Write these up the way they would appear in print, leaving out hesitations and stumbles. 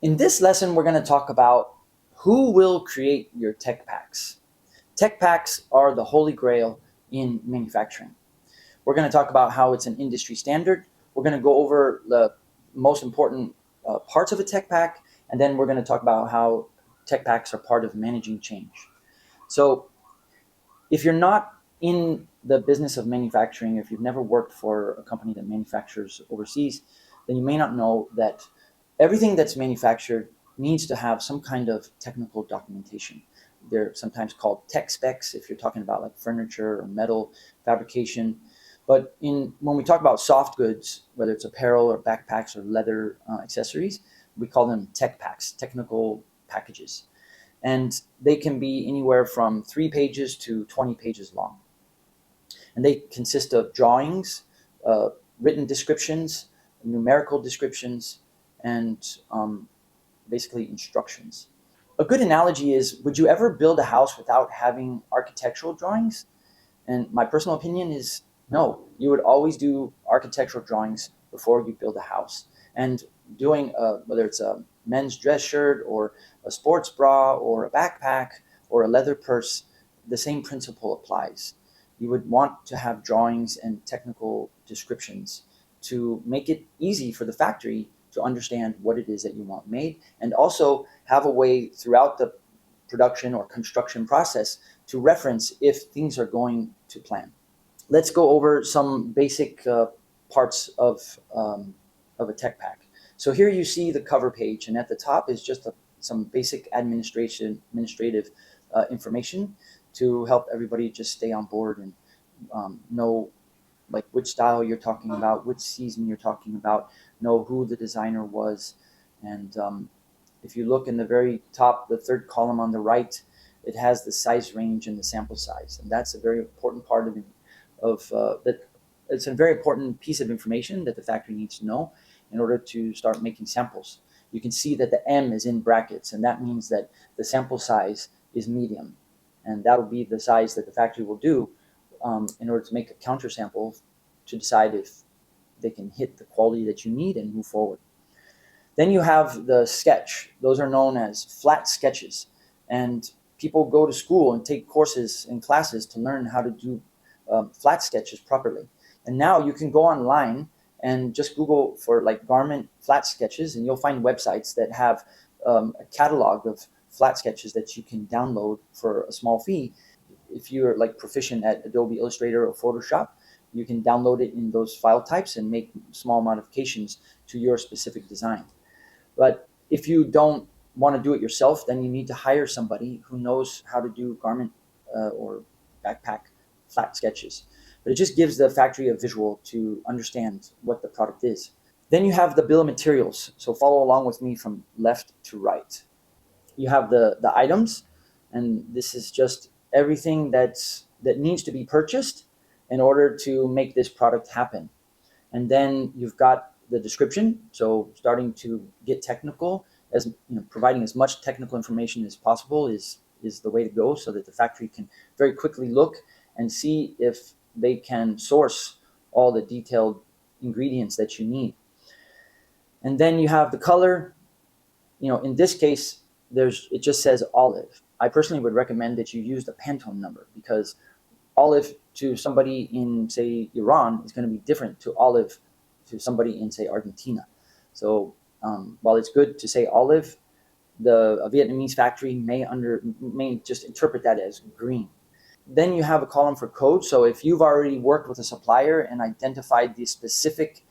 In this lesson, we're going to talk about who will create your tech packs. Tech packs are the holy grail in manufacturing. We're going to talk about how it's an industry standard. We're going to go over the most important parts of a tech pack, and then we're going to talk about how tech packs are part of managing change. So if you're not in the business of manufacturing, if you've never worked for a company that manufactures overseas, then you may not know that everything that's manufactured needs to have some kind of technical documentation. They're sometimes called tech specs if you're talking about like furniture or metal fabrication. But when we talk about soft goods, whether it's apparel or backpacks or leather accessories, we call them tech packs, technical packages. And they can be anywhere from 3 pages to 20 pages long. And they consist of drawings, written descriptions, numerical descriptions, and basically instructions. A good analogy is, would you ever build a house without having architectural drawings? And my personal opinion is no. You would always do architectural drawings before you build a house. And doing whether it's a men's dress shirt or a sports bra or a backpack or a leather purse, the same principle applies. You would want to have drawings and technical descriptions to make it easy for the factory to understand what it is that you want made, and also have a way throughout the production or construction process to reference if things are going to plan. Let's go over some basic parts of a tech pack. So here you see the cover page, and at the top is just some basic administrative information to help everybody just stay on board and know like which style you're talking about, which season you're talking about, know who the designer was. And if you look in the very top, the third column on the right, it has the size range and the sample size. And that's a very important part of that. It's a very important piece of information that the factory needs to know in order to start making samples. You can see that the M is in brackets, and that means that the sample size is medium. And that'll be the size that the factory will do in order to make a counter sample to decide if they can hit the quality that you need and move forward. Then you have the sketch. Those are known as flat sketches. And people go to school and take courses and classes to learn how to do flat sketches properly. And now you can go online and just Google for like garment flat sketches, and you'll find websites that have a catalog of flat sketches that you can download for a small fee. If you're like proficient at Adobe Illustrator or Photoshop, you can download it in those file types and make small modifications to your specific design. But if you don't want to do it yourself, then you need to hire somebody who knows how to do garment or backpack flat sketches. But it just gives the factory a visual to understand what the product is. Then you have the bill of materials. So follow along with me from left to right. You have the items, and this is just everything that needs to be purchased in order to make this product happen. And then you've got the description. So starting to get technical, as providing as much technical information as possible is the way to go, so that the factory can very quickly look and see if they can source all the detailed ingredients that you need. And then you have the color. In this case, it just says olive. I personally would recommend that you use the Pantone number, because olive to somebody in, say, Iran is going to be different to olive to somebody in, say, Argentina. So while it's good to say olive, a Vietnamese factory may just interpret that as green. Then you have a column for code. So if you've already worked with a supplier and identified the specific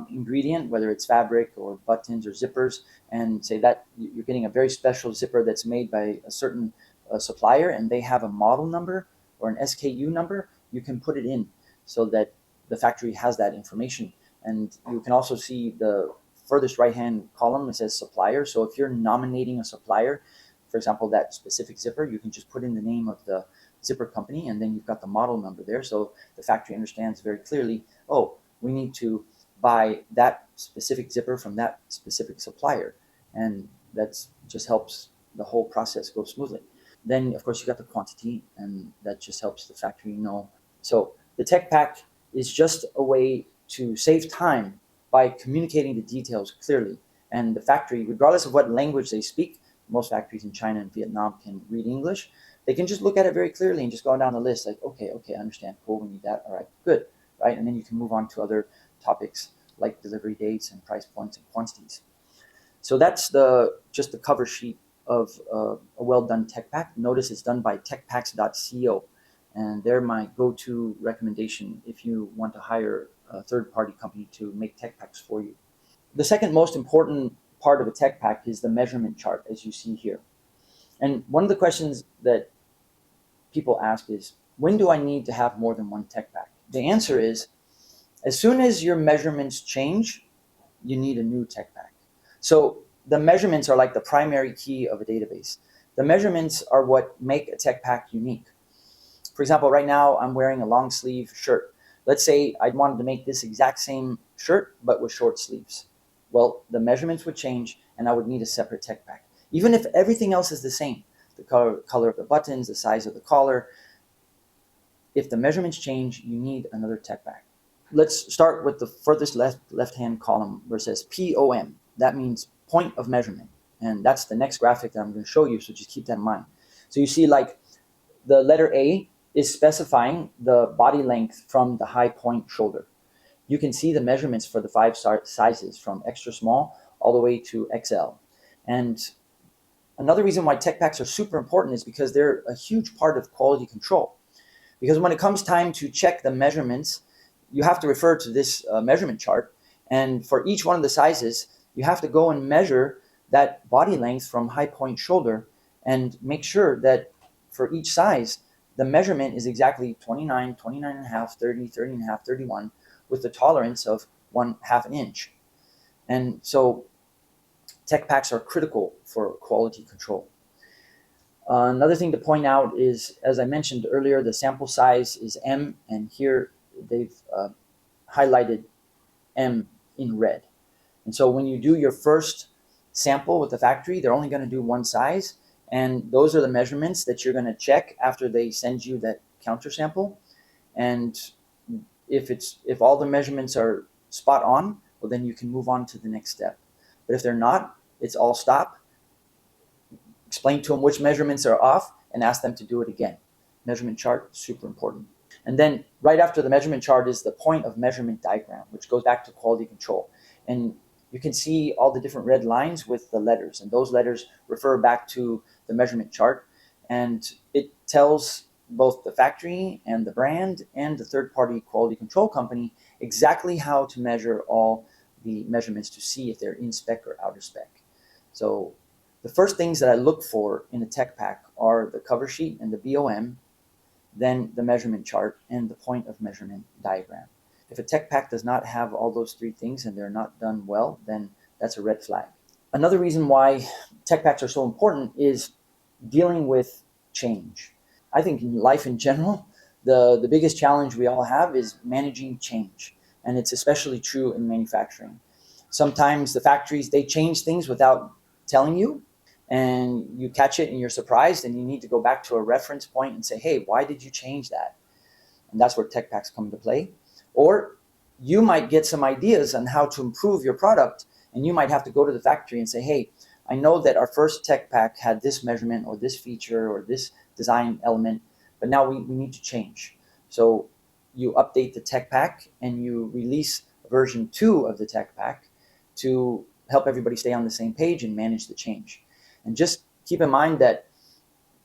ingredient, whether it's fabric or buttons or zippers, and say that you're getting a very special zipper that's made by a certain supplier, and they have a model number or an SKU number, you can put it in so that the factory has that information. And you can also see the furthest right-hand column, it says supplier. So if you're nominating a supplier, for example, that specific zipper, you can just put in the name of the zipper company, and then you've got the model number there. So the factory understands very clearly, oh, we need to buy that specific zipper from that specific supplier. And that just helps the whole process go smoothly. Then, of course, you got the quantity, and that just helps the factory know. So the tech pack is just a way to save time by communicating the details clearly and the factory, regardless of what language they speak, most factories in China and Vietnam can read English. They can just look at it very clearly and just go down the list like, okay, I understand. Cool, we need that. All right, good, right? And then you can move on to other topics like delivery dates and price points and quantities. So that's just the cover sheet of a well-done tech pack. Notice it's done by techpacks.co, and they're my go-to recommendation if you want to hire a third-party company to make tech packs for you. The second most important part of a tech pack is the measurement chart, as you see here. And one of the questions that people ask is, when do I need to have more than one tech pack? The answer is, as soon as your measurements change, you need a new tech pack. So the measurements are like the primary key of a database. The measurements are what make a tech pack unique. For example, right now I'm wearing a long sleeve shirt. Let's say I wanted to make this exact same shirt, but with short sleeves. Well, the measurements would change and I would need a separate tech pack. Even if everything else is the same, the color of the buttons, the size of the collar, if the measurements change, you need another tech pack. Let's start with the furthest left-hand column where it says POM. That means point of measurement. And that's the next graphic that I'm going to show you, so just keep that in mind. So you see like the letter A is specifying the body length from the high point shoulder. You can see the measurements for the 5 sizes from extra small all the way to XL. And another reason why tech packs are super important is because they're a huge part of quality control. Because when it comes time to check the measurements, you have to refer to this measurement chart. And for each one of the sizes, you have to go and measure that body length from high point shoulder and make sure that for each size, the measurement is exactly 29, 29 and a half, 30, 30 and a half, 31, with the tolerance of 1/2 an inch. And so tech packs are critical for quality control. Another thing to point out is, as I mentioned earlier, the sample size is M, and here they've highlighted M in red. And so when you do your first sample with the factory, they're only going to do one size, and those are the measurements that you're going to check after they send you that counter sample. And if all the measurements are spot on, well, then you can move on to the next step. But if they're not, it's all stop. Explain to them which measurements are off and ask them to do it again. Measurement chart, super important. And then right after the measurement chart is the point of measurement diagram, which goes back to quality control. And you can see all the different red lines with the letters, and those letters refer back to the measurement chart. And it tells both the factory and the brand and the third-party quality control company exactly how to measure all the measurements to see if they're in spec or out of spec. So the first things that I look for in a tech pack are the cover sheet and the BOM, then the measurement chart and the point of measurement diagram. If a tech pack does not have all those 3 things and they're not done well, then that's a red flag. Another reason why tech packs are so important is dealing with change. I think in life in general, the biggest challenge we all have is managing change. And it's especially true in manufacturing. Sometimes the factories, they change things without telling you, and you catch it and you're surprised, and you need to go back to a reference point and say, hey, why did you change that? And that's where tech packs come into play. Or you might get some ideas on how to improve your product, and you might have to go to the factory and say, hey, I know that our first tech pack had this measurement or this feature or this design element, but now we need to change. So you update the tech pack and you release version 2 of the tech pack to help everybody stay on the same page and manage the change. And just keep in mind that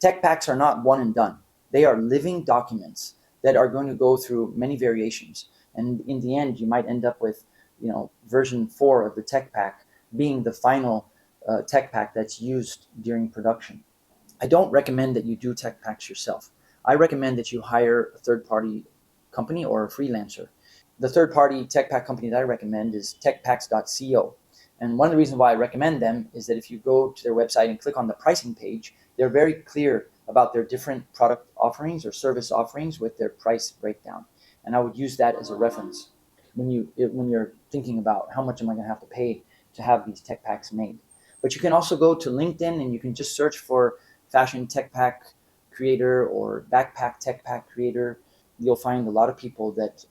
tech packs are not one and done. They are living documents that are going to go through many variations. And in the end, you might end up with, version 4 of the tech pack being the final tech pack that's used during production. I don't recommend that you do tech packs yourself. I recommend that you hire a third-party company or a freelancer. The third-party tech pack company that I recommend is techpacks.co. And one of the reasons why I recommend them is that if you go to their website and click on the pricing page, they're very clear about their different product offerings or service offerings with their price breakdown. And I would use that as a reference when you're thinking about how much am I going to have to pay to have these tech packs made. But you can also go to LinkedIn and you can just search for fashion tech pack creator or backpack tech pack creator. You'll find a lot of people that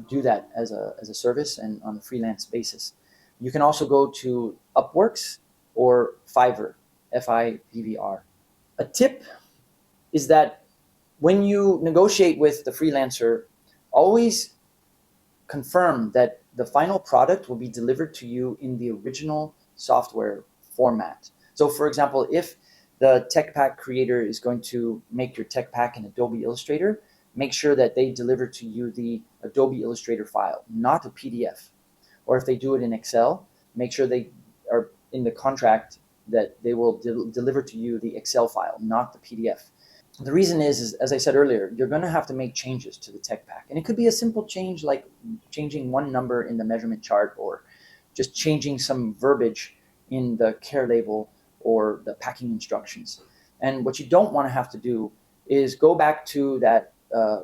do that as a service and on a freelance basis. You can also go to Upworks or Fiverr, Fivr. A tip is that when you negotiate with the freelancer, always confirm that the final product will be delivered to you in the original software format. So for example, if the tech pack creator is going to make your tech pack in Adobe Illustrator, make sure that they deliver to you the Adobe Illustrator file, not a PDF. Or if they do it in Excel, make sure they are in the contract that they will deliver to you the Excel file, not the PDF. The reason is, as I said earlier, you're going to have to make changes to the tech pack. And it could be a simple change like changing one number in the measurement chart, or just changing some verbiage in the care label or the packing instructions. And what you don't want to have to do is go back to that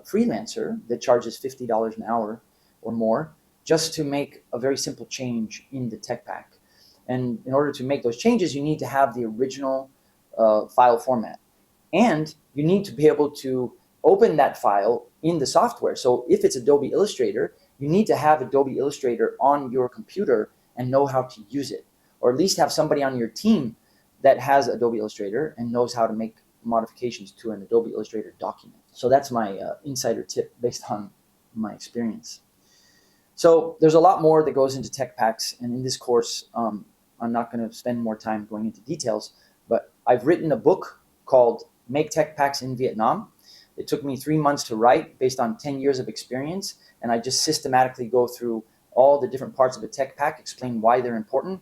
freelancer that charges $50 an hour or more just to make a very simple change in the tech pack. And in order to make those changes, you need to have the original file format. And you need to be able to open that file in the software. So if it's Adobe Illustrator, you need to have Adobe Illustrator on your computer and know how to use it, or at least have somebody on your team that has Adobe Illustrator and knows how to make modifications to an Adobe Illustrator document. So that's my insider tip based on my experience. So there's a lot more that goes into tech packs, and in this course, I'm not going to spend more time going into details, but I've written a book called Make Tech Packs in Vietnam. It took me 3 months to write based on 10 years of experience, and I just systematically go through all the different parts of a tech pack, explain why they're important,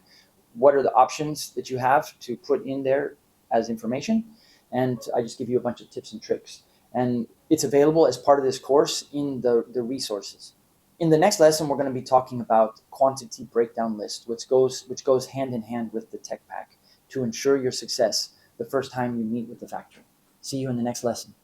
what are the options that you have to put in there as information, and I just give you a bunch of tips and tricks. And it's available as part of this course in the resources. In the next lesson, we're going to be talking about quantity breakdown list, which goes hand in hand with the tech pack to ensure your success the first time you meet with the factory. See you in the next lesson.